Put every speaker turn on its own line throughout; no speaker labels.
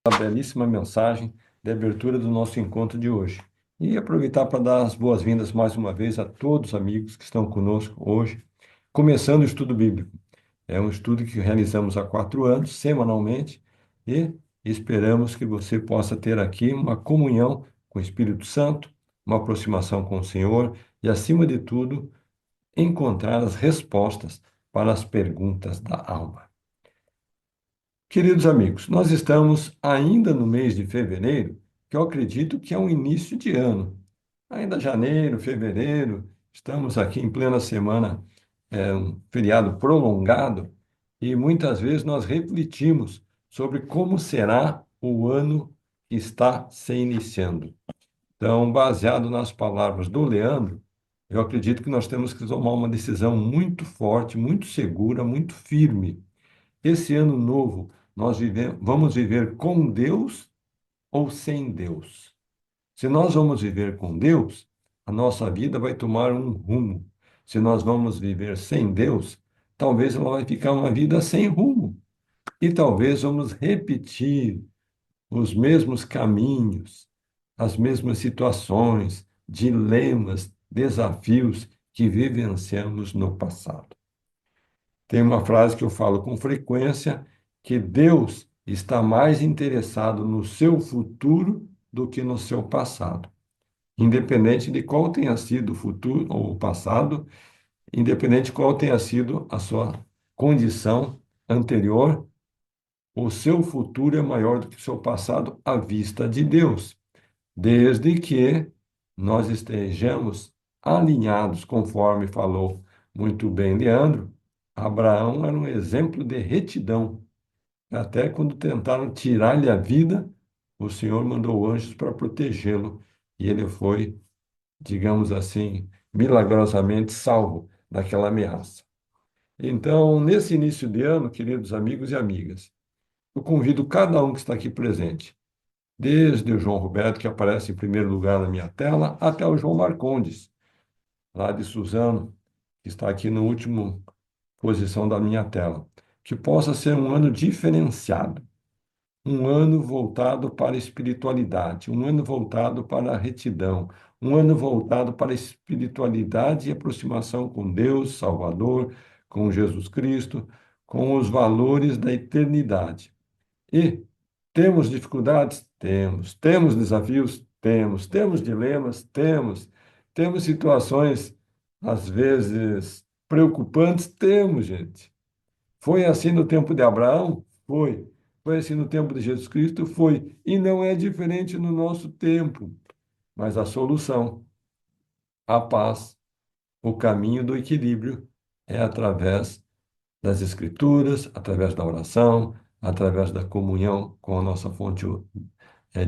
A belíssima mensagem de abertura do nosso encontro de hoje. E aproveitar para dar as boas-vindas mais uma vez a todos os amigos que estão conosco hoje, começando o estudo bíblico. É um estudo que realizamos há 4 anos, semanalmente, e esperamos que você possa ter aqui uma comunhão com o Espírito Santo, uma aproximação com o Senhor e, acima de tudo, encontrar as respostas para as perguntas da alma. Queridos amigos, nós estamos ainda no mês de fevereiro, que eu acredito que é um início de ano. Ainda janeiro, fevereiro, estamos aqui em plena semana, um feriado prolongado, e muitas vezes nós refletimos sobre como será o ano que está se iniciando. Então, baseado nas palavras do Leandro, eu acredito que nós temos que tomar uma decisão muito forte, muito segura, muito firme. Esse ano novo, vamos viver com Deus ou sem Deus? Se nós vamos viver com Deus, a nossa vida vai tomar um rumo. Se nós vamos viver sem Deus, talvez ela vai ficar uma vida sem rumo. E talvez vamos repetir os mesmos caminhos, as mesmas situações, dilemas, desafios que vivenciamos no passado. Tem uma frase que eu falo com frequência, que Deus está mais interessado no seu futuro do que no seu passado. Independente de qual tenha sido o futuro ou o passado, independente de qual tenha sido a sua condição anterior, o seu futuro é maior do que o seu passado à vista de Deus, desde que nós estejamos alinhados, conforme falou muito bem Leandro. Abraão era um exemplo de retidão. Até quando tentaram tirar-lhe a vida, o Senhor mandou anjos para protegê-lo e ele foi, digamos assim, milagrosamente salvo daquela ameaça. Então, nesse início de ano, queridos amigos e amigas, eu convido cada um que está aqui presente, desde o João Roberto, que aparece em primeiro lugar na minha tela, até o João Marcondes, lá de Suzano, que está aqui na última posição da minha tela. Que possa ser um ano diferenciado, um ano voltado para a espiritualidade, um ano voltado para a retidão, um ano voltado para a espiritualidade e aproximação com Deus, Salvador, com Jesus Cristo, com os valores da eternidade. E temos dificuldades? Temos. Temos desafios? Temos. Temos dilemas? Temos. Temos situações, às vezes, preocupantes? Temos, gente. Foi assim no tempo de Abraão? Foi. Foi assim no tempo de Jesus Cristo? Foi. E não é diferente no nosso tempo. Mas a solução, a paz, o caminho do equilíbrio é através das Escrituras, através da oração, através da comunhão com a nossa fonte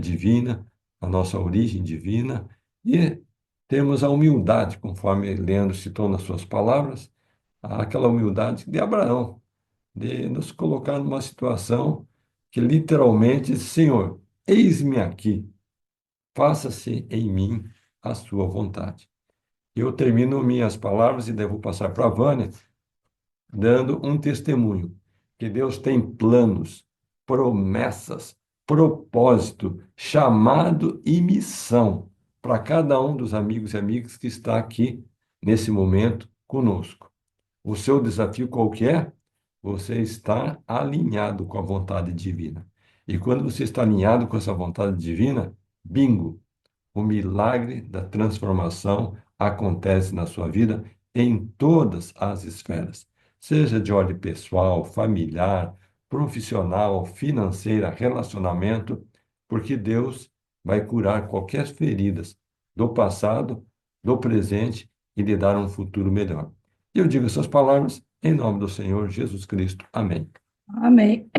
divina, a nossa origem divina, e temos a humildade, conforme Leandro citou nas suas palavras, aquela humildade de Abraão, de nos colocar numa situação que literalmente, Senhor, eis-me aqui, faça-se em mim a sua vontade. Eu termino minhas palavras e devo passar para a Vânia, dando um testemunho que Deus tem planos, promessas, propósito, chamado e missão para cada um dos amigos e amigas que está aqui nesse momento conosco. O seu desafio qual que é? Você está alinhado com a vontade divina. E quando você está alinhado com essa vontade divina, bingo, o milagre da transformação acontece na sua vida em todas as esferas, seja de ordem pessoal, familiar, profissional, financeira, relacionamento, porque Deus vai curar qualquer feridas do passado, do presente e lhe dar um futuro melhor. E eu digo essas palavras em nome do Senhor Jesus Cristo. Amém.
Amém.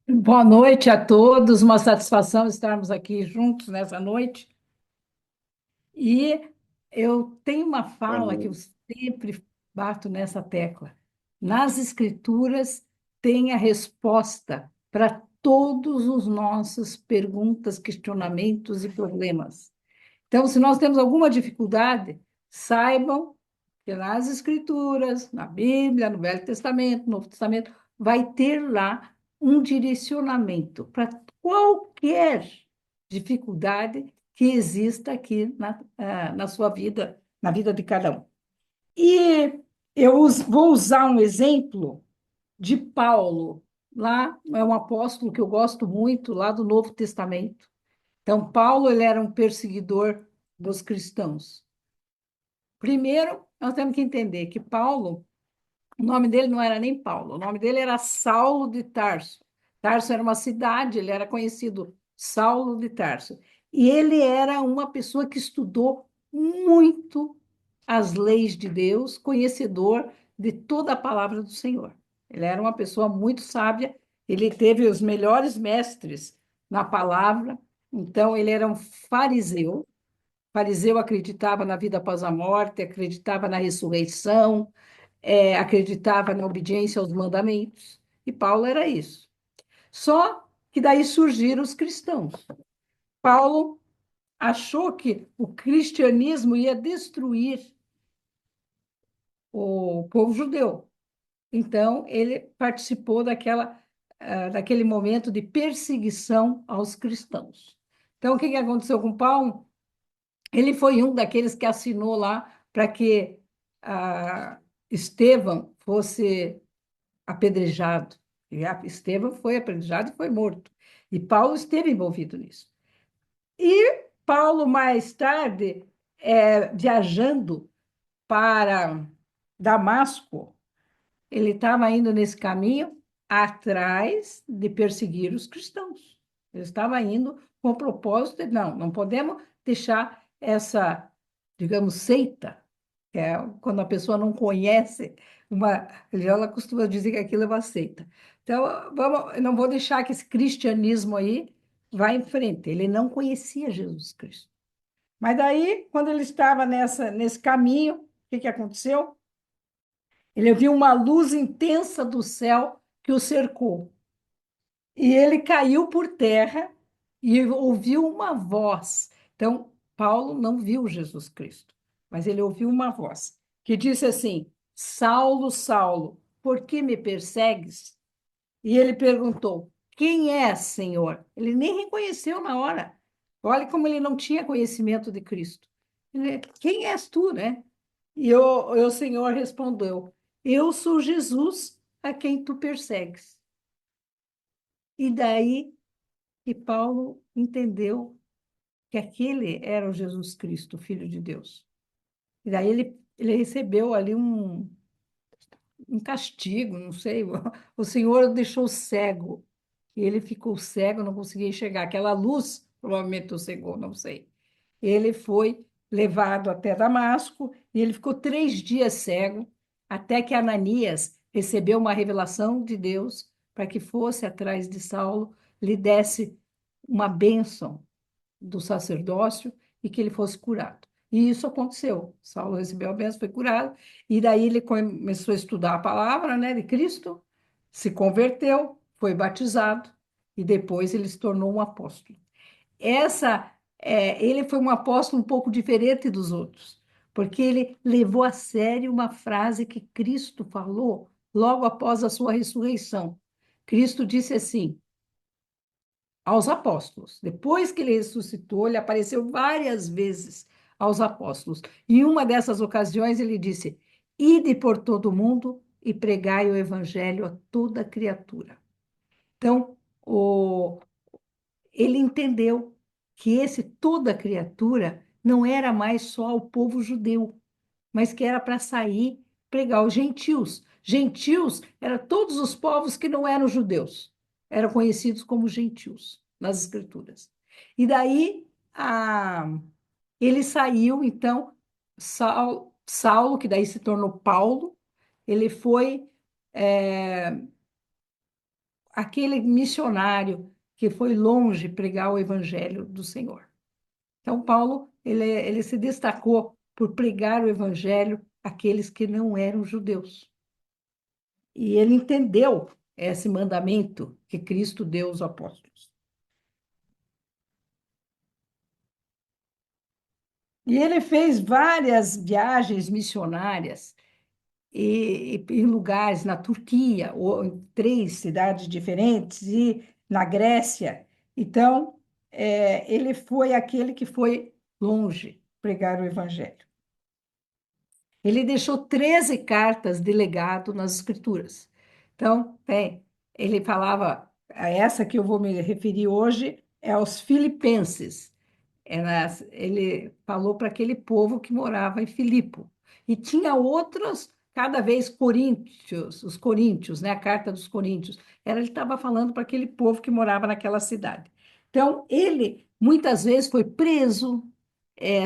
Boa noite a todos, uma satisfação estarmos aqui juntos nessa noite. E eu tenho uma fala que eu sempre bato nessa tecla. Nas Escrituras tem a resposta para todos os nossos perguntas, questionamentos e problemas. Então, se nós temos alguma dificuldade, saibam que nas Escrituras, na Bíblia, no Velho Testamento, no Novo Testamento, vai ter lá um direcionamento para qualquer dificuldade que exista aqui na sua vida, na vida de cada um. E vou usar um exemplo de Paulo, lá é um apóstolo que eu gosto muito, lá do Novo Testamento. Então, Paulo ele era um perseguidor dos cristãos. Primeiro, nós temos que entender que Paulo, o nome dele não era nem Paulo, o nome dele era Saulo de Tarso. Tarso era uma cidade, ele era conhecido Saulo de Tarso. E ele era uma pessoa que estudou muito as leis de Deus, conhecedor de toda a palavra do Senhor. Ele era uma pessoa muito sábia, ele teve os melhores mestres na palavra, então ele era um fariseu. Fariseu acreditava na vida após a morte, acreditava na ressurreição, acreditava na obediência aos mandamentos. E Paulo era isso. Só que daí surgiram os cristãos. Paulo achou que o cristianismo ia destruir o povo judeu. Então, ele participou daquele momento de perseguição aos cristãos. Então, o que aconteceu com Paulo? Ele foi um daqueles que assinou lá para que Estevão fosse apedrejado. E Estevão foi apedrejado e foi morto. E Paulo esteve envolvido nisso. E Paulo, mais tarde, viajando para Damasco, ele estava indo nesse caminho atrás de perseguir os cristãos. Ele estava indo com o propósito de, não podemos deixar essa, digamos, seita, que é quando a pessoa não conhece uma religião, ela costuma dizer que aquilo é uma seita. Então, não vou deixar que esse cristianismo aí vá em frente. Ele não conhecia Jesus Cristo. Mas daí, quando ele estava nesse caminho, o que aconteceu? Ele viu uma luz intensa do céu que o cercou. E ele caiu por terra e ouviu uma voz. Então, Paulo não viu Jesus Cristo, mas ele ouviu uma voz que disse assim: Saulo, Saulo, por que me persegues? E ele perguntou: Quem é, Senhor? Ele nem reconheceu na hora. Olha como ele não tinha conhecimento de Cristo. Quem és tu, né? E o Senhor respondeu: Eu sou Jesus a quem tu persegues. E daí que Paulo entendeu que aquele era o Jesus Cristo, o Filho de Deus. E daí ele recebeu ali um castigo, não sei. O Senhor o deixou cego. E ele ficou cego, não conseguia enxergar. Aquela luz provavelmente o cegou, não sei. Ele foi levado até Damasco e ele ficou 3 dias cego, até que Ananias recebeu uma revelação de Deus para que fosse atrás de Saulo, lhe desse uma bênção do sacerdócio e que ele fosse curado. E isso aconteceu. Saulo recebeu a bênção, foi curado, e daí ele começou a estudar a palavra, né, de Cristo, se converteu, foi batizado, e depois ele se tornou um apóstolo. Ele foi um apóstolo um pouco diferente dos outros, porque ele levou a sério uma frase que Cristo falou logo após a sua ressurreição. Cristo disse assim aos apóstolos. Depois que ele ressuscitou, ele apareceu várias vezes aos apóstolos. Em uma dessas ocasiões, ele disse: Ide por todo o mundo e pregai o evangelho a toda criatura. Então, ele entendeu que esse toda criatura não era mais só o povo judeu, mas que era para sair pregar os gentios. Gentios eram todos os povos que não eram judeus, eram conhecidos como gentios nas escrituras. E daí ele saiu, então, Saulo, que daí se tornou Paulo, ele foi aquele missionário que foi longe pregar o evangelho do Senhor. Então, Paulo, ele se destacou por pregar o evangelho àqueles que não eram judeus. E ele entendeu esse mandamento que Cristo deu aos apóstolos. E ele fez várias viagens missionárias e em lugares na Turquia, ou em 3 cidades diferentes, e na Grécia. Então, ele foi aquele que foi longe pregar o Evangelho. Ele deixou 13 cartas de legado nas Escrituras. Então, ele falava, a essa que eu vou me referir hoje é aos Filipenses. Ele falou para aquele povo que morava em Filipo. E tinha outros, cada vez coríntios, os coríntios, né? A carta dos coríntios. Ele estava falando para aquele povo que morava naquela cidade. Então, ele muitas vezes foi preso,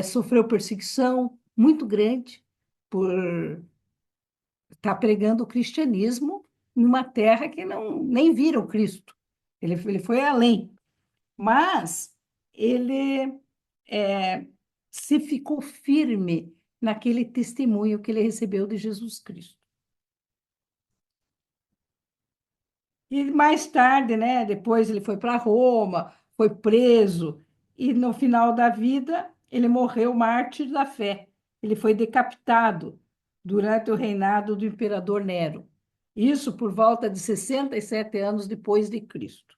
sofreu perseguição muito grande por estar pregando o cristianismo numa terra que não nem viram Cristo. Ele foi além. Mas ele se ficou firme naquele testemunho que ele recebeu de Jesus Cristo. E mais tarde, né, depois ele foi para Roma, foi preso, e no final da vida ele morreu mártir da fé. Ele foi decapitado durante o reinado do imperador Nero. Isso por volta de 67 anos depois de Cristo.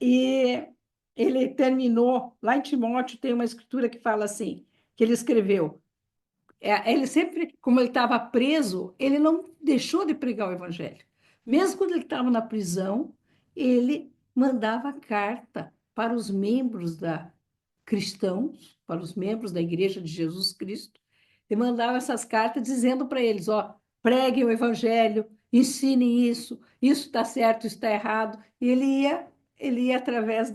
E ele terminou, lá em Timóteo tem uma escritura que fala assim, que ele escreveu, ele sempre, como ele estava preso, ele não deixou de pregar o evangelho. Mesmo quando ele estava na prisão, ele mandava carta para os membros da cristãos, para os membros da Igreja de Jesus Cristo, e mandava essas cartas dizendo para eles, ó, preguem o evangelho, ensinem isso está certo, isso está errado. E ele ia através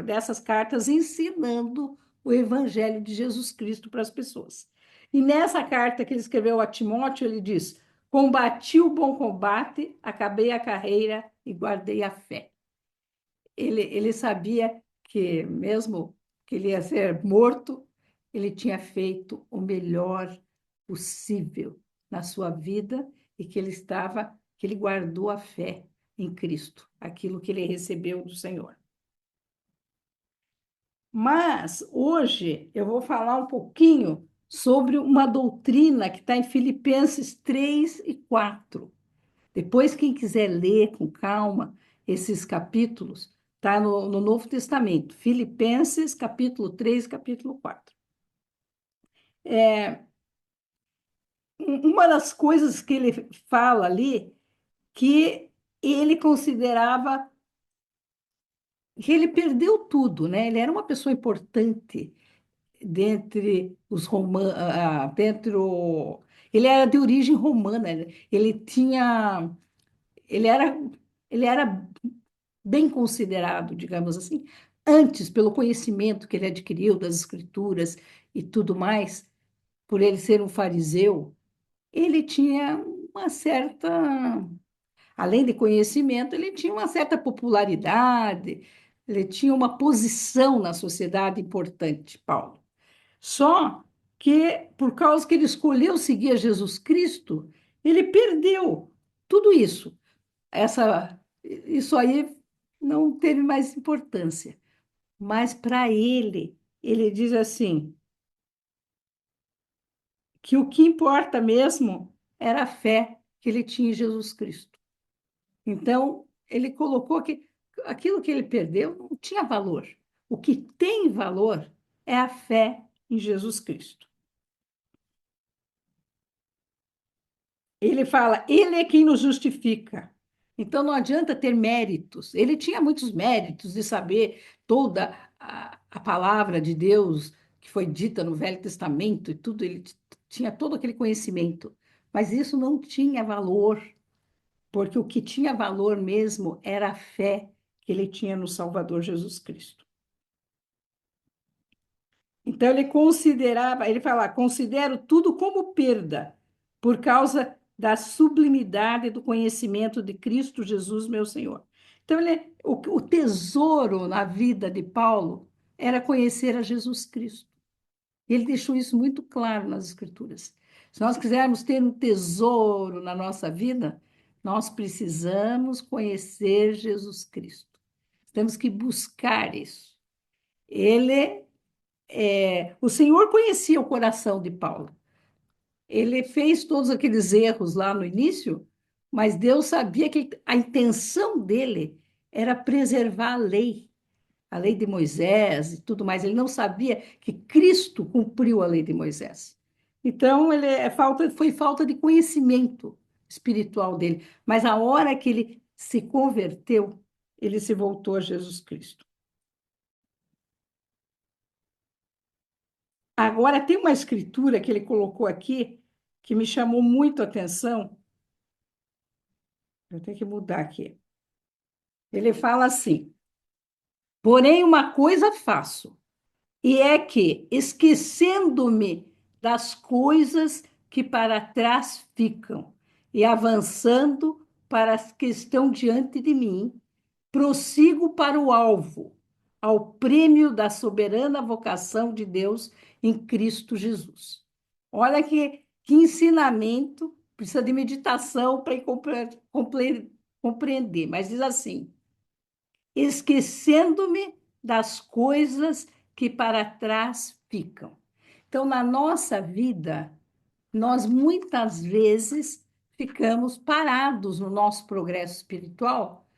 dessas cartas ensinando o evangelho de Jesus Cristo para as pessoas. E nessa carta que ele escreveu a Timóteo, ele diz: combati o bom combate, acabei a carreira e guardei a fé. Ele sabia que, mesmo que ele ia ser morto, ele tinha feito o melhor possível na sua vida e que ele guardou a fé em Cristo, aquilo que ele recebeu do Senhor. Mas hoje eu vou falar um pouquinho sobre uma doutrina que está em Filipenses 3 e 4. Depois, quem quiser ler com calma esses capítulos, está no Novo Testamento, Filipenses, capítulo 3, capítulo 4. Uma das coisas que ele fala ali, que ele considerava que ele perdeu tudo, né? Ele era uma pessoa importante dentre os romanos, dentro. Ele era de origem romana, ele tinha, ele era, ele era bem considerado, digamos assim, antes pelo conhecimento que ele adquiriu das escrituras e tudo mais, por ele ser um fariseu, ele tinha uma certa, além de conhecimento, ele tinha uma certa popularidade, ele tinha uma posição na sociedade importante, Paulo. Só que, por causa que ele escolheu seguir a Jesus Cristo, ele perdeu tudo isso. Isso aí não teve mais importância. Mas para ele diz assim, que o que importa mesmo era a fé que ele tinha em Jesus Cristo. Então, ele colocou que aquilo que ele perdeu não tinha valor. O que tem valor é a fé em Jesus Cristo. Ele fala, ele é quem nos justifica. Então não adianta ter méritos. Ele tinha muitos méritos de saber toda a palavra de Deus que foi dita no Velho Testamento e tudo, ele tinha todo aquele conhecimento. Mas isso não tinha valor, porque o que tinha valor mesmo era a fé que ele tinha no Salvador Jesus Cristo. Então ele fala, considero tudo como perda, por causa da sublimidade do conhecimento de Cristo Jesus, meu Senhor. Então, o tesouro na vida de Paulo era conhecer a Jesus Cristo. Ele deixou isso muito claro nas Escrituras. Se nós quisermos ter um tesouro na nossa vida, nós precisamos conhecer Jesus Cristo. Temos que buscar isso. O Senhor conhecia o coração de Paulo. ele fez todos aqueles erros lá no início, mas Deus sabia que a intenção dele era preservar a lei de Moisés e tudo mais. Ele não sabia que Cristo cumpriu a lei de Moisés. Então, foi falta de conhecimento espiritual dele. Mas a hora que ele se converteu, ele se voltou a Jesus Cristo. Agora, tem uma escritura que ele colocou aqui que me chamou muito a atenção. Eu tenho que mudar aqui. Ele fala assim: porém, uma coisa faço, e é que, esquecendo-me das coisas que para trás ficam e avançando para as que estão diante de mim, prossigo para o alvo, ao prêmio da soberana vocação de Deus em Cristo Jesus. Olha que ensinamento, precisa de meditação para compreender, mas diz assim: esquecendo-me das coisas que para trás ficam. Então, na nossa vida, nós muitas vezes ficamos parados no nosso progresso espiritual,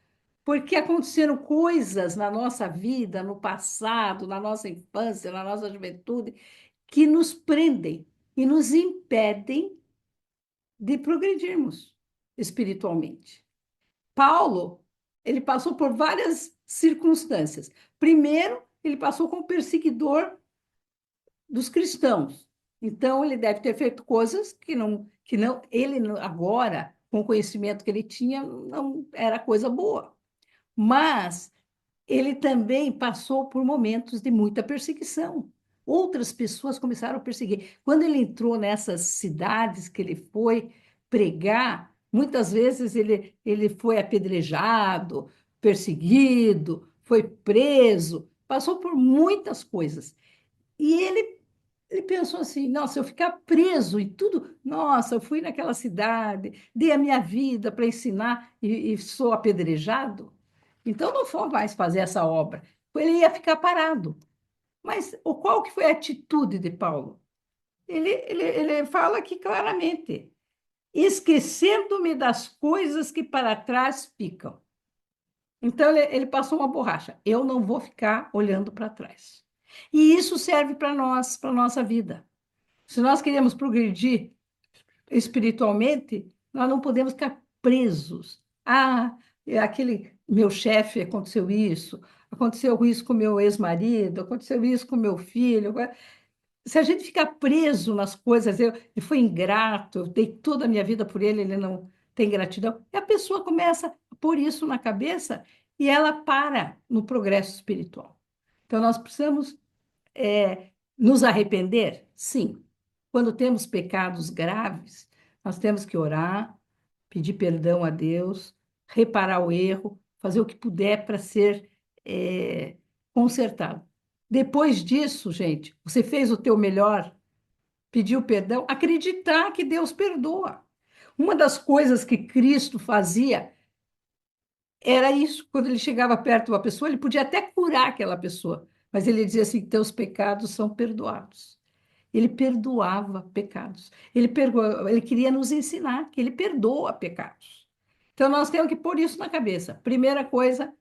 porque aconteceram coisas na nossa vida, no passado, na nossa infância, na nossa juventude, que nos prendem e nos impedem de progredirmos espiritualmente. Paulo, ele passou por várias circunstâncias. Primeiro, ele passou como perseguidor dos cristãos. Então, ele deve ter feito coisas que não, ele agora, com o conhecimento que ele tinha, não era coisa boa. Mas ele também passou por momentos de muita perseguição. Outras pessoas começaram a perseguir. Quando ele entrou nessas cidades que ele foi pregar, muitas vezes ele foi apedrejado, perseguido, foi preso, passou por muitas coisas. E ele pensou assim: nossa, eu ficar preso e tudo, nossa, eu fui naquela cidade, dei a minha vida para ensinar e sou apedrejado. Então não vou mais fazer essa obra. Ele ia ficar parado. Mas qual que foi a atitude de Paulo? Ele fala aqui claramente: esquecendo-me das coisas que para trás ficam. Então ele passou uma borracha. Eu não vou ficar olhando para trás. E isso serve para nós, para a nossa vida. Se nós queremos progredir espiritualmente, nós não podemos ficar presos. Ah, aquele meu chefe aconteceu isso com meu ex-marido, aconteceu isso com meu filho. Se a gente ficar preso nas coisas, ele foi ingrato, eu dei toda a minha vida por ele, ele não tem gratidão, e a pessoa começa a pôr isso na cabeça e ela para no progresso espiritual. Então, nós precisamos nos arrepender? Sim. Quando temos pecados graves, nós temos que orar, pedir perdão a Deus, reparar o erro, fazer o que puder para ser consertado. Depois disso, gente, você fez o teu melhor, pediu perdão, acreditar que Deus perdoa. Uma das coisas que Cristo fazia era isso. Quando ele chegava perto de uma pessoa, ele podia até curar aquela pessoa, mas ele dizia assim: teus pecados são perdoados. Ele perdoava pecados. Ele queria nos ensinar que ele perdoa pecados. Então, nós temos que pôr isso na cabeça. Primeira coisa,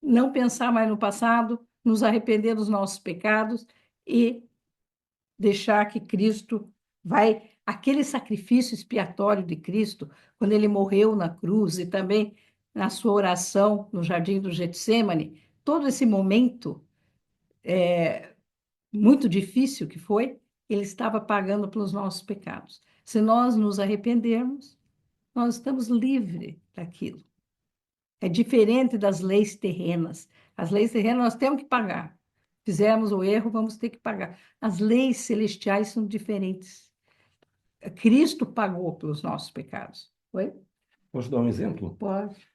não pensar mais no passado, nos arrepender dos nossos pecados e deixar que Cristo vai. Aquele sacrifício expiatório de Cristo, quando ele morreu na cruz e também na sua oração no jardim do Getsemane, todo esse momento muito difícil que foi, ele estava pagando pelos nossos pecados. Se nós nos arrependermos, nós estamos livres daquilo. É diferente das leis terrenas. As leis terrenas nós temos que pagar. Fizemos o erro, vamos ter que pagar. As leis celestiais são diferentes. Cristo pagou pelos nossos pecados. Oi?
Posso dar um exemplo?
Pode.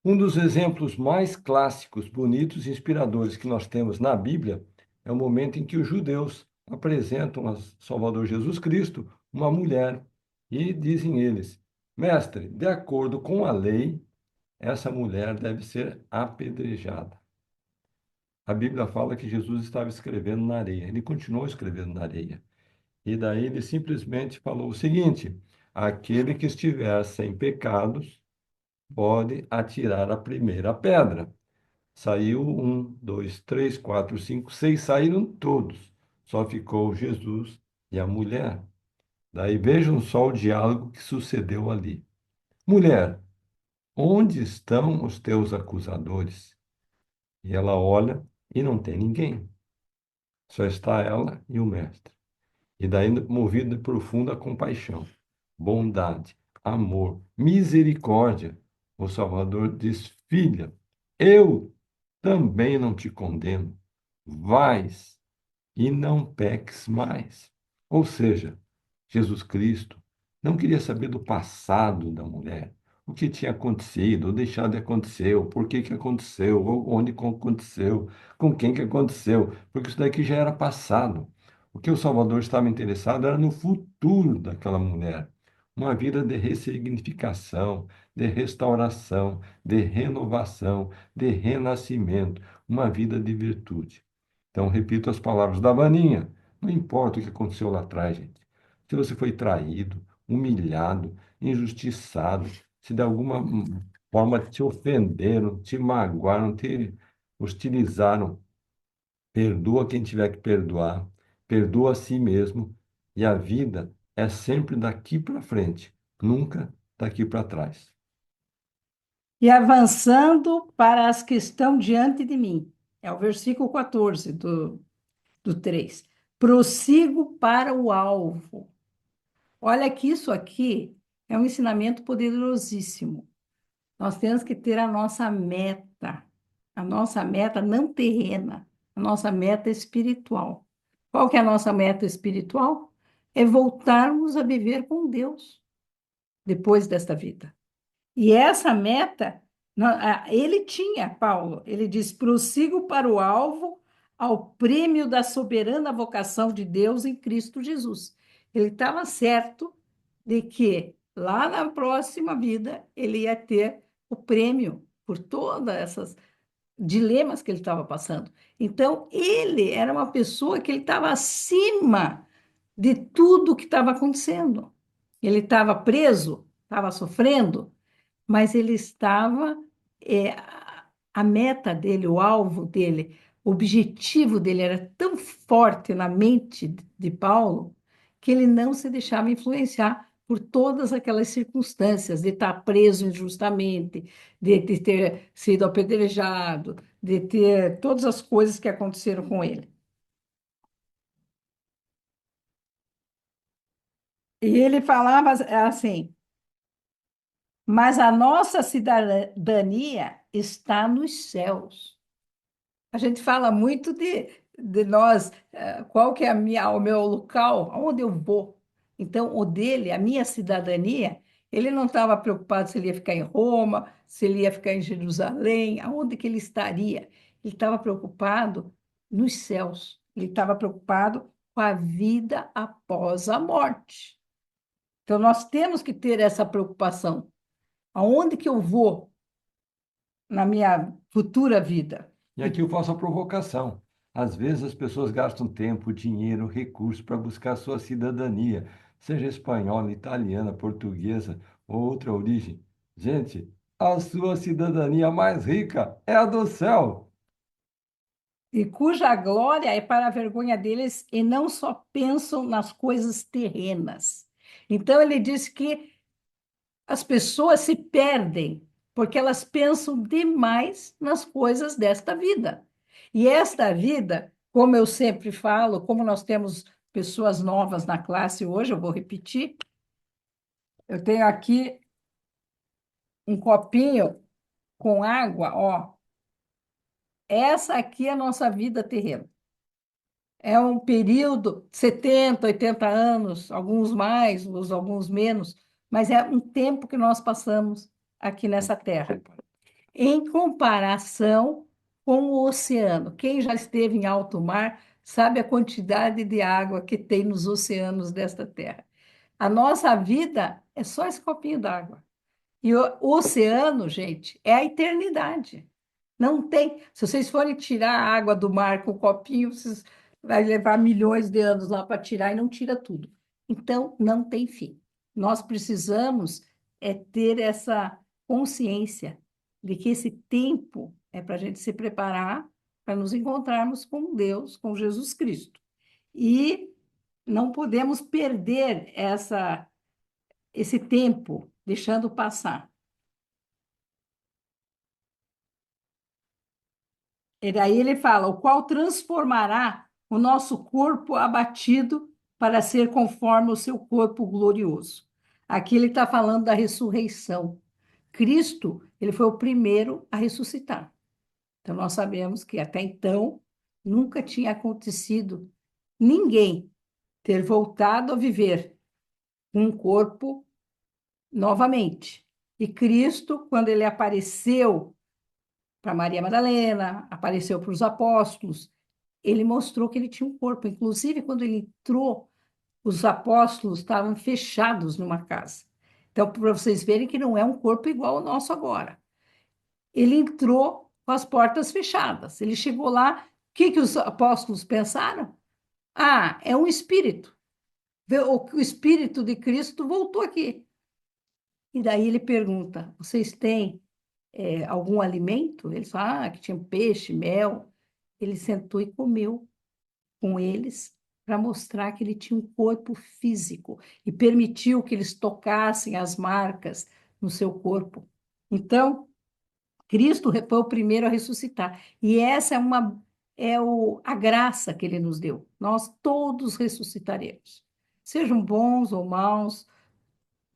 Um dos exemplos mais clássicos, bonitos e inspiradores que nós temos na Bíblia é o momento em que os judeus apresentam a Salvador Jesus Cristo, uma mulher, e dizem eles: Mestre, de acordo com a lei, essa mulher deve ser apedrejada. A Bíblia fala que Jesus estava escrevendo na areia. Ele continuou escrevendo na areia. E daí ele simplesmente falou o seguinte: aquele que estiver sem pecados pode atirar a primeira pedra. Saiu um, dois, três, quatro, cinco, seis, saíram todos. Só ficou Jesus e a mulher. Daí vejam só o diálogo que sucedeu ali. Mulher, onde estão os teus acusadores? E ela olha e não tem ninguém. Só está ela e o mestre. E daí, movido de profunda compaixão, bondade, amor, misericórdia, o Salvador diz: Filha, eu também não te condeno. Vais e não peques mais. Ou seja, Jesus Cristo não queria saber do passado da mulher, o que tinha acontecido, ou deixado de acontecer, o porquê que aconteceu, ou onde aconteceu, com quem que aconteceu, porque isso daqui já era passado. O que o Salvador estava interessado era no futuro daquela mulher, uma vida de ressignificação, de restauração, de renovação, de renascimento, uma vida de virtude. Então, repito as palavras da Vaninha. Não importa o que aconteceu lá atrás, gente. Se você foi traído, humilhado, injustiçado, se de alguma forma te ofenderam, te magoaram, te hostilizaram, perdoa quem tiver que perdoar, perdoa a si mesmo, e a vida é sempre daqui para frente, nunca daqui para trás.
E avançando para as que estão diante de mim. É o versículo 14 do 3. Prossigo para o alvo. Olha que isso aqui é um ensinamento poderosíssimo. Nós temos que ter a nossa meta não terrena, a nossa meta espiritual. Qual que é a nossa meta espiritual? É voltarmos a viver com Deus depois desta vida. E essa meta, ele tinha, Paulo, ele diz: prossigo para o alvo, ao prêmio da soberana vocação de Deus em Cristo Jesus. Ele estava certo de que lá na próxima vida ele ia ter o prêmio por todas essas dilemas que ele estava passando. Então, ele era uma pessoa que ele estava acima de tudo que estava acontecendo. Ele estava preso, estava sofrendo, mas ele estava, é, a meta dele, o alvo dele, o objetivo dele era tão forte na mente de Paulo que ele não se deixava influenciar por todas aquelas circunstâncias de estar preso injustamente, de ter sido apedrejado, de ter todas as coisas que aconteceram com ele. E ele falava assim: mas a nossa cidadania está nos céus. A gente fala muito de nós, qual que é o meu local, aonde eu vou. Então, o dele, a minha cidadania, ele não estava preocupado se ele ia ficar em Roma, se ele ia ficar em Jerusalém, aonde que ele estaria. Ele estava preocupado nos céus. Ele estava preocupado com a vida após a morte. Então, nós temos que ter essa preocupação. Aonde que eu vou na minha futura vida?
E aqui eu faço a provocação. Às vezes as pessoas gastam tempo, dinheiro, recursos para buscar sua cidadania, seja espanhola, italiana, portuguesa ou outra origem. Gente, a sua cidadania mais rica é a do céu.
E cuja glória é para a vergonha deles, e não só pensam nas coisas terrenas. Então, ele diz que as pessoas se perdem porque elas pensam demais nas coisas desta vida. E esta vida, como eu sempre falo, como nós temos pessoas novas na classe hoje, eu vou repetir, eu tenho aqui um copinho com água, ó. Essa aqui é a nossa vida terrena. É um período, 70, 80 anos, alguns mais, alguns menos, mas é um tempo que nós passamos aqui nessa terra. Em comparação com o oceano, quem já esteve em alto mar sabe a quantidade de água que tem nos oceanos desta terra. A nossa vida é só esse copinho d'água. E o oceano, gente, é a eternidade. Não tem. Se vocês forem tirar a água do mar com o copinho, vocês vai levar milhões de anos lá para tirar e não tira tudo. Então, não tem fim. Nós precisamos ter essa consciência de que esse tempo é para a gente se preparar para nos encontrarmos com Deus, com Jesus Cristo. E não podemos perder esse tempo deixando passar. E daí ele fala, o qual transformará o nosso corpo abatido para ser conforme o seu corpo glorioso. Aqui ele está falando da ressurreição. Cristo, ele foi o primeiro a ressuscitar. Então, nós sabemos que até então nunca tinha acontecido ninguém ter voltado a viver com um corpo novamente. E Cristo, quando ele apareceu para Maria Madalena, apareceu para os apóstolos, ele mostrou que ele tinha um corpo. Inclusive, quando ele entrou, os apóstolos estavam fechados numa casa. Então, para vocês verem que não é um corpo igual ao nosso agora. Ele entrou com as portas fechadas. Ele chegou lá, o que os apóstolos pensaram? Ah, é um espírito. O espírito de Cristo voltou aqui. E daí ele pergunta: vocês têm algum alimento? Eles falam que tinha peixe, mel. Ele sentou e comeu com eles para mostrar que ele tinha um corpo físico e permitiu que eles tocassem as marcas no seu corpo. Então, Cristo foi o primeiro a ressuscitar. E essa a graça que ele nos deu. Nós todos ressuscitaremos. Sejam bons ou maus,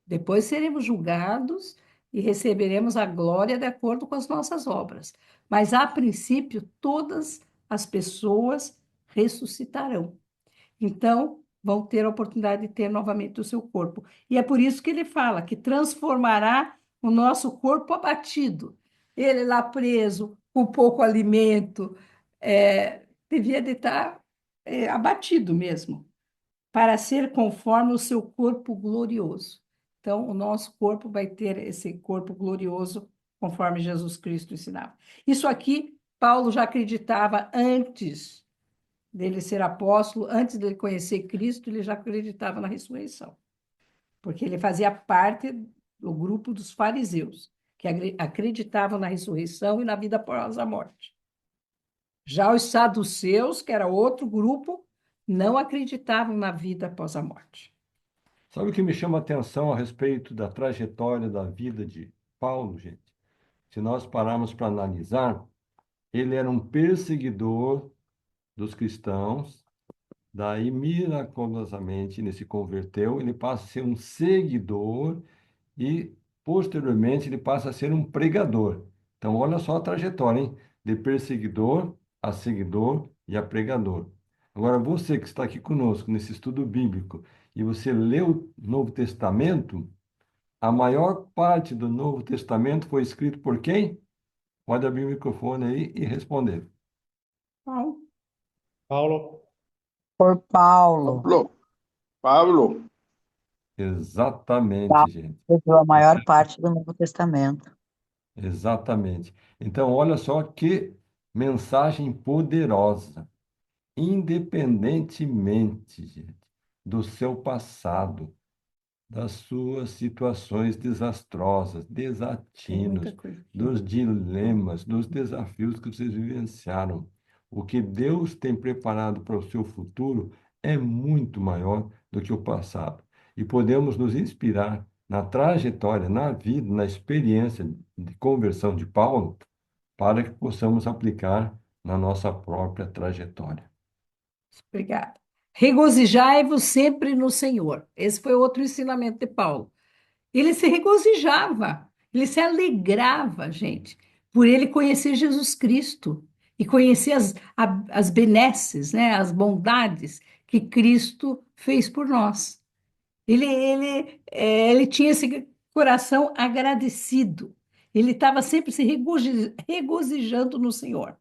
depois seremos julgados e receberemos a glória de acordo com as nossas obras. Mas, a princípio, todas as pessoas ressuscitarão. Então, vão ter a oportunidade de ter novamente o seu corpo. E é por isso que ele fala que transformará o nosso corpo abatido. Ele lá preso, com pouco alimento, devia de estar abatido mesmo para ser conforme o seu corpo glorioso. Então, o nosso corpo vai ter esse corpo glorioso, conforme Jesus Cristo ensinava. Isso aqui, Paulo já acreditava antes dele ser apóstolo, antes dele conhecer Cristo, ele já acreditava na ressurreição, porque ele fazia parte do grupo dos fariseus, que acreditavam na ressurreição e na vida após a morte. Já os saduceus, que era outro grupo, não acreditavam na vida após a morte.
Sabe o que me chama a atenção a respeito da trajetória da vida de Paulo, gente? Se nós pararmos para analisar, ele era um perseguidor dos cristãos, daí miraculosamente ele se converteu, ele passa a ser um seguidor e posteriormente ele passa a ser um pregador. Então, olha só a trajetória, hein? De perseguidor a seguidor e a pregador. Agora, você que está aqui conosco nesse estudo bíblico e você leu o Novo Testamento, a maior parte do Novo Testamento foi escrito por quem? Pode abrir o microfone aí e responder.
Então,
Paulo,
Por Paulo.
Pablo, Pablo,
Exatamente,
Paulo
gente.
escreveu a maior parte do Novo Testamento.
Exatamente. Então, olha só que mensagem poderosa. Independentemente, gente, do seu passado, das suas situações desastrosas,
tem muita
desatinos,
coisa aqui.
dos dilemas, dos desafios que vocês vivenciaram. O que Deus tem preparado para o seu futuro é muito maior do que o passado. E podemos nos inspirar na trajetória, na vida, na experiência de conversão de Paulo, para que possamos aplicar na nossa própria trajetória.
Obrigada. Regozijai-vos sempre no Senhor. Esse foi outro ensinamento de Paulo. Ele se regozijava, ele se alegrava, gente, por ele conhecer Jesus Cristo e conhecer as benesses, né, as bondades que Cristo fez por nós. Ele tinha esse coração agradecido. Ele estava sempre se regozijando no Senhor.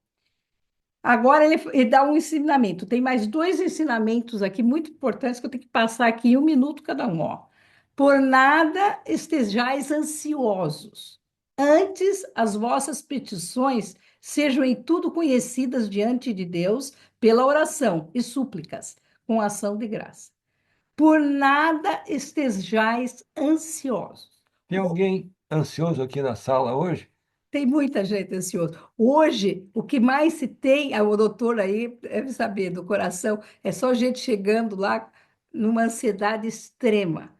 Agora ele dá um ensinamento. Tem mais dois ensinamentos aqui muito importantes que eu tenho que passar aqui em um minuto cada um. Ó. Por nada estejais ansiosos. Antes as vossas petições sejam em tudo conhecidas diante de Deus pela oração e súplicas, com ação de graça. Por nada estejais ansiosos.
Tem alguém ansioso aqui na sala hoje?
Tem muita gente ansiosa. Hoje, o que mais se tem, o doutor aí deve saber, do coração, é só gente chegando lá numa ansiedade extrema.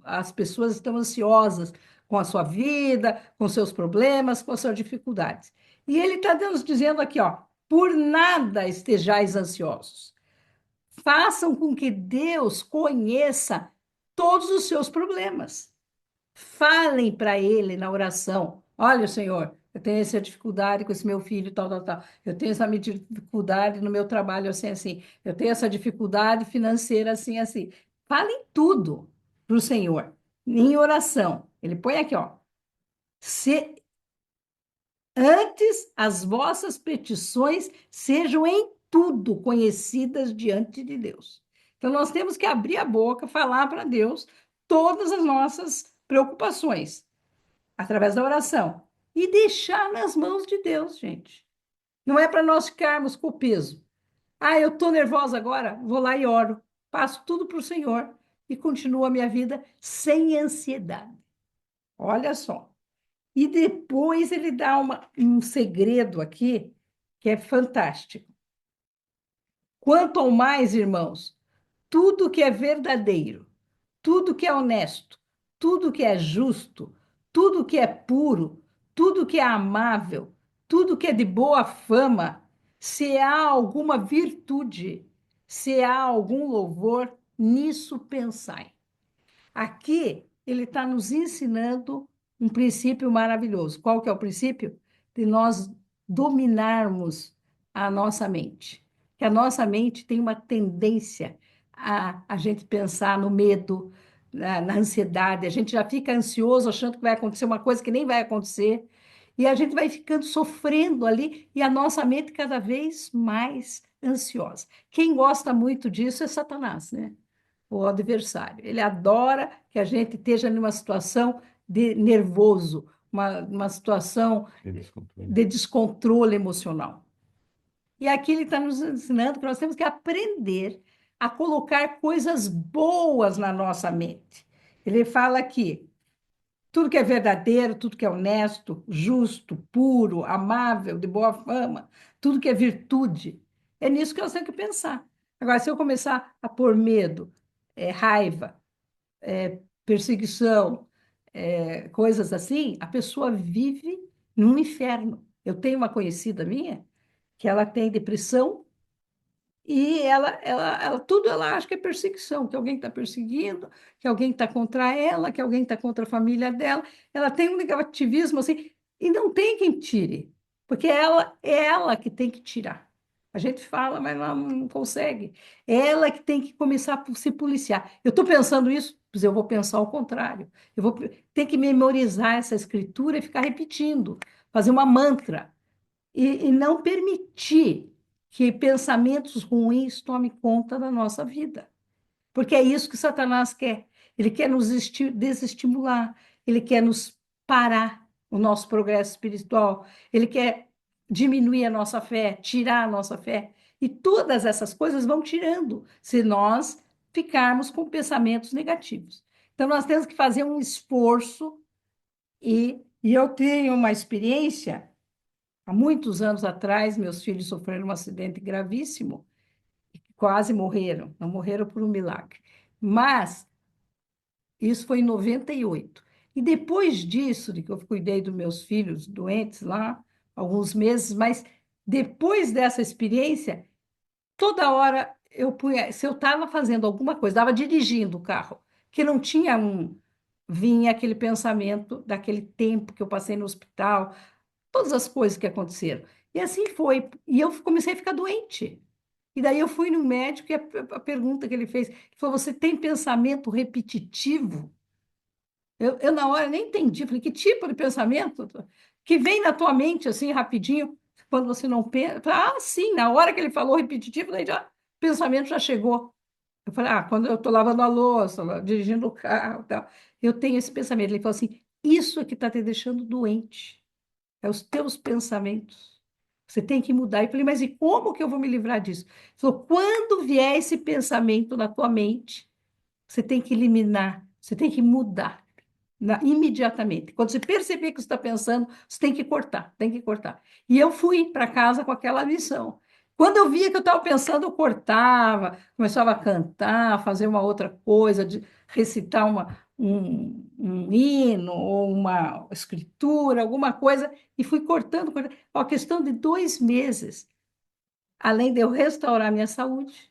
As pessoas estão ansiosas com a sua vida, com seus problemas, com as suas dificuldades. E ele está nos dizendo aqui, ó, por nada estejais ansiosos. Façam com que Deus conheça todos os seus problemas. Falem para ele na oração. Olha, Senhor, eu tenho essa dificuldade com esse meu filho, tal, tal, tal. Eu tenho essa dificuldade no meu trabalho, assim, assim. Eu tenho essa dificuldade financeira, assim, assim. Falem tudo para o Senhor, em oração. Ele põe aqui, ó. Se antes as vossas petições sejam em tudo conhecidas diante de Deus. Então, nós temos que abrir a boca, falar para Deus todas as nossas preocupações através da oração. E deixar nas mãos de Deus, gente. Não é para nós ficarmos com o peso. Ah, eu estou nervosa agora, vou lá e oro. Passo tudo para o Senhor e continuo a minha vida sem ansiedade. Olha só. E depois ele dá um segredo aqui que é fantástico. Quanto ao mais, irmãos, tudo que é verdadeiro, tudo que é honesto, tudo que é justo, tudo que é puro, tudo que é amável, tudo que é de boa fama, se há alguma virtude, se há algum louvor, nisso pensai. Aqui ele está nos ensinando um princípio maravilhoso. Qual que é o princípio? De nós dominarmos a nossa mente. Que a nossa mente tem uma tendência a gente pensar no medo, na ansiedade. A gente já fica ansioso achando que vai acontecer uma coisa que nem vai acontecer. E a gente vai ficando sofrendo ali e a nossa mente cada vez mais ansiosa. Quem gosta muito disso é Satanás, né? O adversário. Ele adora que a gente esteja numa situação de nervoso, uma situação de descontrole emocional. E aqui ele está nos ensinando que nós temos que aprender a colocar coisas boas na nossa mente. Ele fala aqui, tudo que é verdadeiro, tudo que é honesto, justo, puro, amável, de boa fama, tudo que é virtude, é nisso que nós temos que pensar. Agora, se eu começar a pôr medo, raiva, perseguição, coisas assim, a pessoa vive num inferno. Eu tenho uma conhecida minha que ela tem depressão e tudo ela acha que é perseguição, que alguém está perseguindo, que alguém está contra ela, que alguém está contra a família dela. Ela tem um negativismo assim, e não tem quem tire, porque é ela que tem que tirar. A gente fala, mas ela não consegue. É ela que tem que começar a se policiar. Eu estou pensando isso, pois eu vou pensar o contrário. Eu vou ter que memorizar essa escritura e ficar repetindo, fazer uma mantra e não permitir que pensamentos ruins tomem conta da nossa vida. Porque é isso que Satanás quer. Ele quer nos desestimular, ele quer nos parar o nosso progresso espiritual, ele quer diminuir a nossa fé, tirar a nossa fé. E todas essas coisas vão tirando se nós ficarmos com pensamentos negativos. Então, nós temos que fazer um esforço, e eu tenho uma experiência. Há muitos anos atrás, meus filhos sofreram um acidente gravíssimo, quase morreram, não morreram por um milagre. Mas isso foi em 98. E depois disso, de que eu cuidei dos meus filhos doentes lá, alguns meses, mas depois dessa experiência, toda hora eu punha, se eu estava fazendo alguma coisa, estava dirigindo o carro, que não tinha vinha aquele pensamento daquele tempo que eu passei no hospital, todas as coisas que aconteceram. E assim foi. E eu comecei a ficar doente. E daí eu fui no médico e a pergunta que ele fez, ele falou, você tem pensamento repetitivo? Eu na hora nem entendi. Falei, que tipo de pensamento? Que vem na tua mente assim, rapidinho, quando você não pensa. Falei, ah, sim, na hora que ele falou repetitivo, daí já, o pensamento já chegou. Eu falei, quando eu estou lavando a louça, dirigindo o carro, tal, eu tenho esse pensamento. Ele falou assim, isso é que está te deixando doente. É os teus pensamentos. Você tem que mudar. Eu falei, mas e como que eu vou me livrar disso? Ele falou, quando vier esse pensamento na tua mente, você tem que eliminar, você tem que mudar imediatamente. Quando você perceber que você está pensando, você tem que cortar, tem que cortar. E eu fui para casa com aquela lição. Quando eu via que eu estava pensando, eu cortava, começava a cantar, fazer uma outra coisa, de recitar um hino ou uma escritura, alguma coisa, e fui cortando, cortando. A questão de 2 meses, além de eu restaurar minha saúde,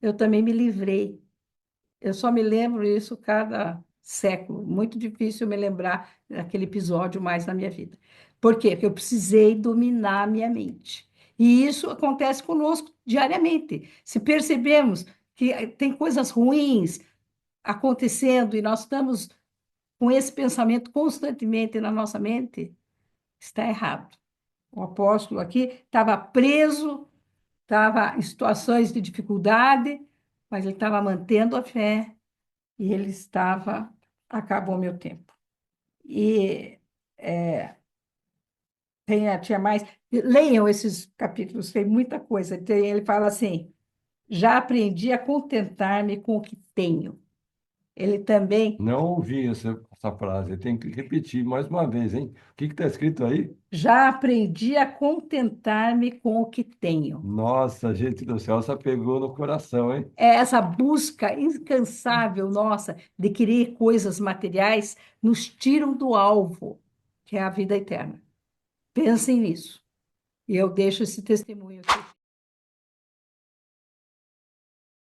eu também me livrei. Eu só me lembro isso cada século. Muito difícil me lembrar daquele episódio mais na minha vida. Por quê? Porque eu precisei dominar a minha mente. E isso acontece conosco diariamente. Se percebemos que tem coisas ruins acontecendo e nós estamos com esse pensamento constantemente na nossa mente, está errado. O apóstolo aqui estava preso, estava em situações de dificuldade, mas ele estava mantendo a fé e ele estava. Acabou meu tempo. E tinha mais. Leiam esses capítulos, tem muita coisa. Ele fala assim: já aprendi a contentar-me com o que tenho. Ele também,
Não ouvi essa frase. Tem que repetir mais uma vez, hein? O que está escrito aí?
já aprendi a contentar-me com o que tenho.
Nossa, gente do céu, essa pegou no coração, hein?
É essa busca incansável nossa de querer coisas materiais nos tiram do alvo, que é a vida eterna. Pensem nisso. E eu deixo esse testemunho aqui.